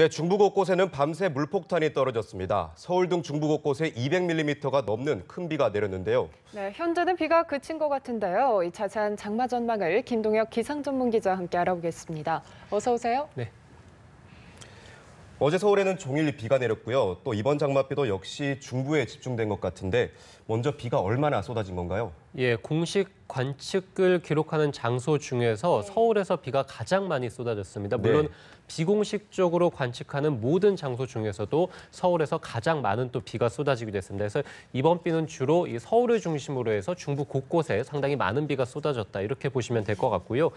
네, 중부 곳곳에는 밤새 물폭탄이 떨어졌습니다. 서울 등 중부 곳곳에 200mm가 넘는 큰 비가 내렸는데요. 네, 현재는 비가 그친 것 같은데요. 이 자세한 장마 전망을 김동혁 기상 전문 기자와 함께 알아보겠습니다. 어서 오세요. 네. 어제 서울에는 종일 비가 내렸고요. 또 이번 장맛비도 역시 중부에 집중된 것 같은데 먼저 비가 얼마나 쏟아진 건가요? 예, 공식 관측을 기록하는 장소 중에서 서울에서 비가 가장 많이 쏟아졌습니다. 물론 비공식적으로 관측하는 모든 장소 중에서도 서울에서 가장 많은 또 비가 쏟아지기도 했습니다. 그래서 이번 비는 주로 이 서울을 중심으로 해서 중부 곳곳에 상당히 많은 비가 쏟아졌다 이렇게 보시면 될 것 같고요.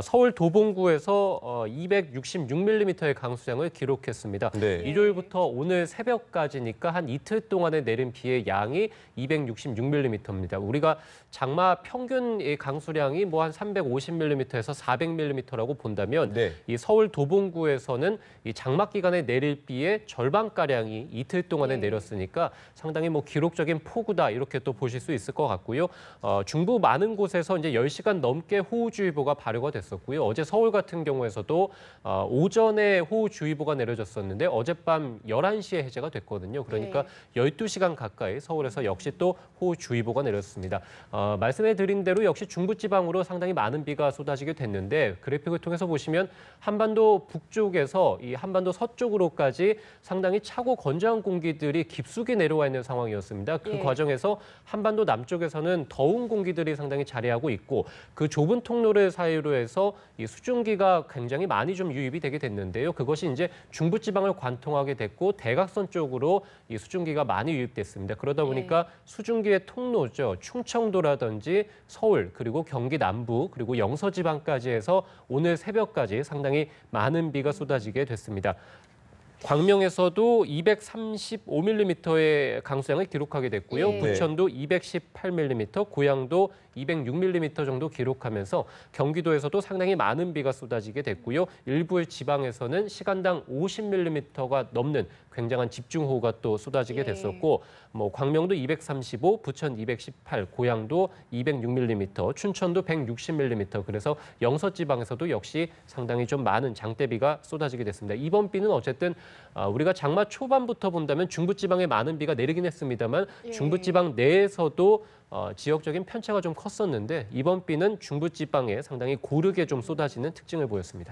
서울 도봉구에서 266mm의 강수량을 기록했습니다. 네. 일요일부터 오늘 새벽까지니까 한 이틀 동안에 내린 비의 양이 266mm입니다. 우리가 장마 평균 강수량이 뭐 한 350mm에서 400mm라고 본다면 이 서울 도봉구에서는 이 장마 기간에 내릴 비의 절반가량이 이틀 동안에 내렸으니까 상당히 뭐 기록적인 폭우다 이렇게 또 보실 수 있을 것 같고요. 중부 많은 곳에서 이제 10시간 넘게 호우주의보가 발효가 됐었고요. 어제 서울 같은 경우에서도 오전에 호우주의보가 내려졌었는데 어젯밤 11시에 해제가 됐거든요. 그러니까 12시간 가까이 서울에서 역시 또 호우주의보가 내렸습니다. 말씀해 드린 대로 역시 중부지방으로 상당히 많은 비가 쏟아지게 됐는데 그래픽을 통해서 보시면 한반도 북쪽에서 이 한반도 서쪽으로까지 상당히 차고 건조한 공기들이 깊숙이 내려와 있는 상황이었습니다. 그 과정에서 한반도 남쪽에서는 더운 공기들이 상당히 자리하고 있고 그 좁은 통로를 사이로 해서 이 수증기가 굉장히 많이 좀 유입이 되게 됐는데요. 그것이 이제 중부지방을 관통하게 됐고 대각선 쪽으로 이 수증기가 많이 유입됐습니다. 그러다 보니까 수증기의 통로죠. 충청도라든지 서울 그리고 경기 남부 그리고 영서지방까지 해서 오늘 새벽까지 상당히 많은 비가 쏟아지게 됐습니다. 광명에서도 235mm의 강수량을 기록하게 됐고요. 부천도 218mm, 고양도 206mm 정도 기록하면서 경기도에서도 상당히 많은 비가 쏟아지게 됐고요. 일부 지방에서는 시간당 50mm가 넘는 굉장한 집중호우가 또 쏟아지게 됐었고 뭐 광명도 235, 부천 218, 고양도 206mm, 춘천도 160mm. 그래서 영서 지방에서도 역시 상당히 좀 많은 장대비가 쏟아지게 됐습니다. 이번 비는 어쨌든 우리가 장마 초반부터 본다면 중부지방에 많은 비가 내리긴 했습니다만 중부지방 내에서도 지역적인 편차가 좀 컸었는데 이번 비는 중부지방에 상당히 고르게 좀 쏟아지는 특징을 보였습니다.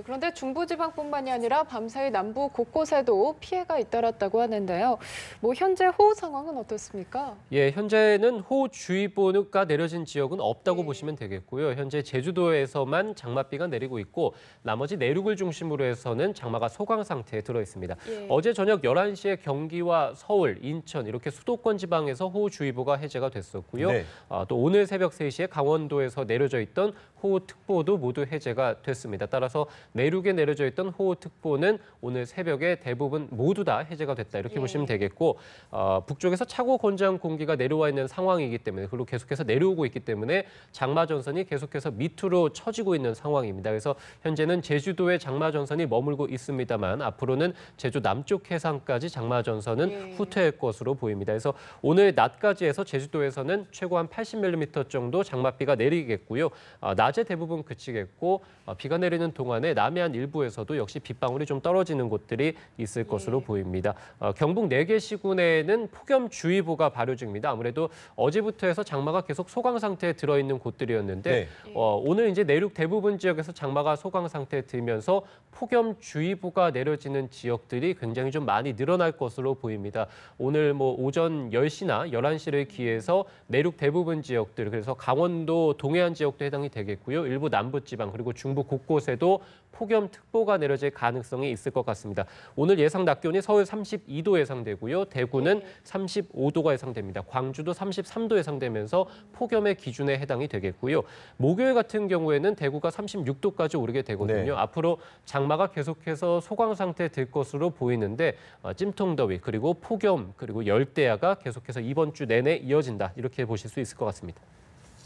그런데 중부지방뿐만이 아니라 밤사이 남부 곳곳에도 피해가 잇따랐다고 하는데요. 뭐 현재 호우 상황은 어떻습니까? 예, 현재는 호우주의보가 내려진 지역은 없다고 보시면 되겠고요. 현재 제주도에서만 장맛비가 내리고 있고 나머지 내륙을 중심으로 해서는 장마가 소강 상태에 들어 있습니다. 어제 저녁 11시에 경기와 서울, 인천 이렇게 수도권 지방에서 호우주의보가 해제가 됐습니다. 었고요. 또 오늘 새벽 3시에 강원도에서 내려져 있던 호우특보도 모두 해제가 됐습니다. 따라서 내륙에 내려져 있던 호우특보는 오늘 새벽에 대부분 모두 다 해제가 됐다 이렇게 보시면 되겠고 북쪽에서 차고 건조한 공기가 내려와 있는 상황이기 때문에 그리고 계속해서 내려오고 있기 때문에 장마 전선이 계속해서 밑으로 처지고 있는 상황입니다. 그래서 현재는 제주도에 장마 전선이 머물고 있습니다만 앞으로는 제주 남쪽 해상까지 장마 전선은 후퇴할 것으로 보입니다. 그래서 오늘 낮까지 해서 제주도에서는 최고 한 80mm 정도 장맛비가 내리겠고요. 낮에 대부분 그치겠고 비가 내리는 동안에 남해안 일부에서도 역시 빗방울이 좀 떨어지는 곳들이 있을 것으로 보입니다. 경북 4개 시군에는 폭염주의보가 발효 중입니다. 아무래도 어제부터 해서 장마가 계속 소강 상태에 들어있는 곳들이었는데 오늘 이제 내륙 대부분 지역에서 장마가 소강 상태에 들면서 폭염주의보가 내려지는 지역들이 굉장히 좀 많이 늘어날 것으로 보입니다. 오늘 뭐 오전 10시나 11시를 기해서 내륙 대부분 지역들, 그래서 강원도 동해안 지역도 해당이 되겠고요. 일부 남부지방 그리고 중부 곳곳에도 폭염특보가 내려질 가능성이 있을 것 같습니다. 오늘 예상 낮 기온이 서울 32도 예상되고요. 대구는 35도가 예상됩니다. 광주도 33도 예상되면서 폭염의 기준에 해당이 되겠고요. 목요일 같은 경우에는 대구가 36도까지 오르게 되거든요. 앞으로 장마가 계속해서 소강 상태에 들 것으로 보이는데 찜통더위 그리고 폭염 그리고 열대야가 계속해서 이번 주 내내 이어진다 이렇게 보실 수 있을 것 같습니다.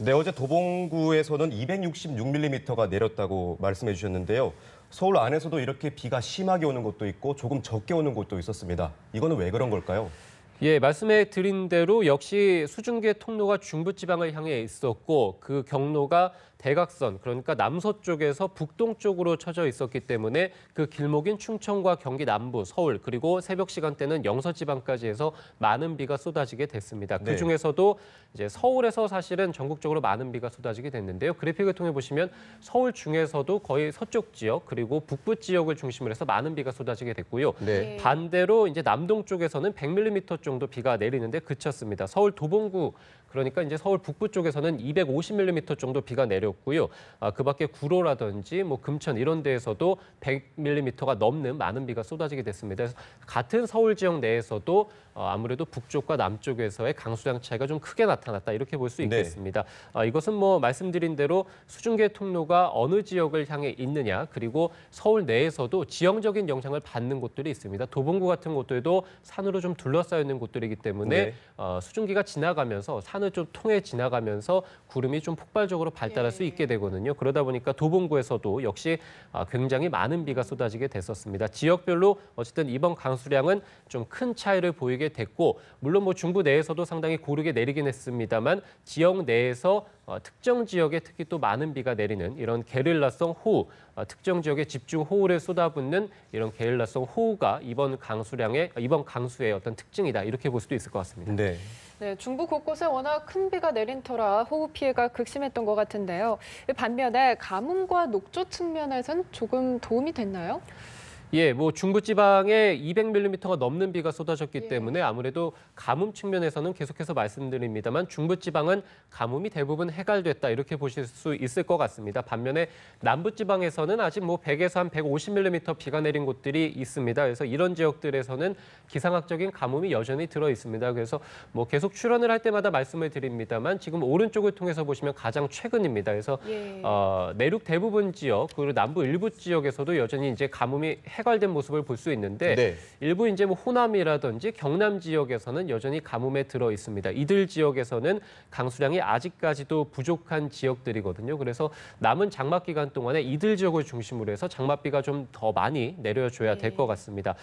네, 어제 도봉구에서는 266mm가 내렸다고 말씀해 주셨는데요. 서울 안에서도 이렇게 비가 심하게 오는 곳도 있고 조금 적게 오는 곳도 있었습니다. 이거는 왜 그런 걸까요? 예, 말씀해 드린 대로 역시 수증기의 통로가 중부지방을 향해 있었고 그 경로가 대각선, 그러니까 남서쪽에서 북동쪽으로 쳐져 있었기 때문에 그 길목인 충청과 경기 남부, 서울, 그리고 새벽 시간대는 영서 지방까지 해서 많은 비가 쏟아지게 됐습니다. 네. 그중에서도 이제 서울에서 사실은 전국적으로 많은 비가 쏟아지게 됐는데요. 그래픽을 통해 보시면 서울 중에서도 거의 서쪽 지역 그리고 북부 지역을 중심으로 해서 많은 비가 쏟아지게 됐고요. 네. 반대로 이제 남동 쪽에서는 100mm 정도 비가 내리는데 그쳤습니다. 서울 도봉구, 그러니까 이제 서울 북부 쪽에서는 250mm 정도 비가 내렸고요. 그 밖에 구로라든지 뭐 금천 이런 데에서도 100mm가 넘는 많은 비가 쏟아지게 됐습니다. 그래서 같은 서울 지역 내에서도 아무래도 북쪽과 남쪽에서의 강수량 차이가 좀 크게 나타났다 이렇게 볼 수 있겠습니다. 이것은 뭐 말씀드린 대로 수중계 통로가 어느 지역을 향해 있느냐, 그리고 서울 내에서도 지형적인 영향을 받는 곳들이 있습니다. 도봉구 같은 곳들도 산으로 좀 둘러싸여 있는 곳들이기 때문에 네. 수증기가 지나가면서 산을 좀 통해 지나가면서 구름이 좀 폭발적으로 발달할 수 있게 되거든요. 그러다 보니까 도봉구에서도 역시 굉장히 많은 비가 쏟아지게 됐었습니다. 지역별로 어쨌든 이번 강수량은 좀 큰 차이를 보이게 됐고, 물론 뭐 중부 내에서도 상당히 고르게 내리긴 했습니다만 지역 내에서 특정 지역에 특히 또 많은 비가 내리는 이런 게릴라성 호우, 특정 지역에 집중 호우를 쏟아붓는 이런 게릴라성 호우가 이번 강수의 어떤 특징이다 이렇게 볼 수도 있을 것 같습니다. 네. 네, 중부 곳곳에 워낙 큰 비가 내린 터라 호우 피해가 극심했던 것 같은데요. 반면에 가뭄과 녹조 측면에서는 조금 도움이 됐나요? 예, 뭐 중부지방에 200mm가 넘는 비가 쏟아졌기 때문에 아무래도 가뭄 측면에서는 계속해서 말씀드립니다만 중부지방은 가뭄이 대부분 해갈됐다 이렇게 보실 수 있을 것 같습니다. 반면에 남부지방에서는 아직 뭐 100에서 한 150mm 비가 내린 곳들이 있습니다. 그래서 이런 지역들에서는 기상학적인 가뭄이 여전히 들어 있습니다. 그래서 뭐 계속 출연을 할 때마다 말씀을 드립니다만 지금 오른쪽을 통해서 보시면 가장 최근입니다. 그래서 내륙 대부분 지역 그리고 남부 일부 지역에서도 여전히 이제 가뭄이 해갈된 모습을 볼 수 있는데 네. 일부 이제 뭐 호남이라든지 경남 지역에서는 여전히 가뭄에 들어 있습니다. 이들 지역에서는 강수량이 아직까지도 부족한 지역들이거든요. 그래서 남은 장마 기간 동안에 이들 지역을 중심으로 해서 장맛비가 좀 더 많이 내려줘야 될 것 같습니다.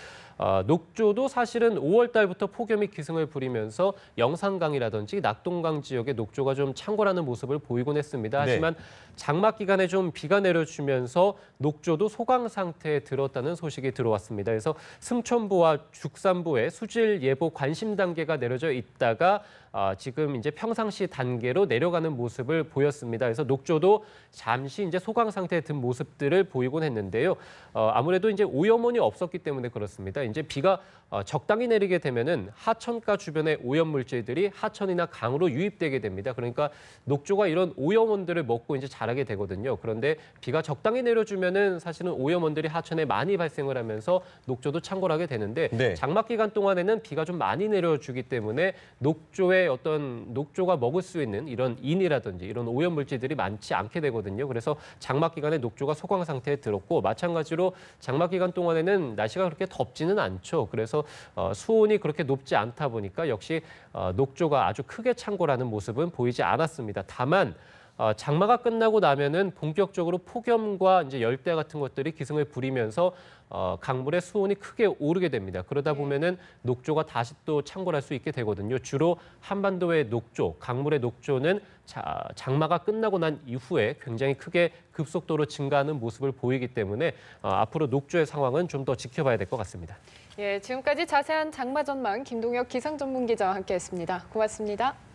녹조도 사실은 5월 달부터 폭염이 기승을 부리면서 영산강이라든지 낙동강 지역의 녹조가 좀 창궐하는 모습을 보이곤 했습니다. 하지만 장마 기간에 좀 비가 내려주면서 녹조도 소강 상태에 들었다는 소식이 들어왔습니다. 그래서 승천부와 죽산부에 수질 예보 관심 단계가 내려져 있다가 지금 이제 평상시 단계로 내려가는 모습을 보였습니다. 그래서 녹조도 잠시 이제 소강 상태에 든 모습들을 보이곤 했는데요. 아무래도 이제 오염원이 없었기 때문에 그렇습니다. 이제 비가 적당히 내리게 되면은 하천가 주변의 오염 물질들이 하천이나 강으로 유입되게 됩니다. 그러니까 녹조가 이런 오염원들을 먹고 이제 자라게 되거든요. 그런데 비가 적당히 내려주면은 사실은 오염원들이 하천에 많이 발생을 하면서 녹조도 창궐하게 되는데 장마 기간 동안에는 비가 좀 많이 내려주기 때문에 녹조가 먹을 수 있는 이런 인이라든지 이런 오염 물질들이 많지 않게 되거든요. 그래서 장마 기간에 녹조가 소강 상태에 들었고 마찬가지로 장마 기간 동안에는 날씨가 그렇게 덥지는 않죠. 그래서 수온이 그렇게 높지 않다 보니까 역시 녹조가 아주 크게 창궐하는 모습은 보이지 않았습니다. 다만 장마가 끝나고 나면은 본격적으로 폭염과 이제 열대 같은 것들이 기승을 부리면서 강물의 수온이 크게 오르게 됩니다. 그러다 보면은 녹조가 다시 또 창궐할 수 있게 되거든요. 주로 한반도의 녹조, 강물의 녹조는 장마가 끝나고 난 이후에 굉장히 크게 급속도로 증가하는 모습을 보이기 때문에 앞으로 녹조의 상황은 좀 더 지켜봐야 될 것 같습니다. 예, 지금까지 자세한 장마 전망 김동혁 기상전문기자와 함께했습니다. 고맙습니다.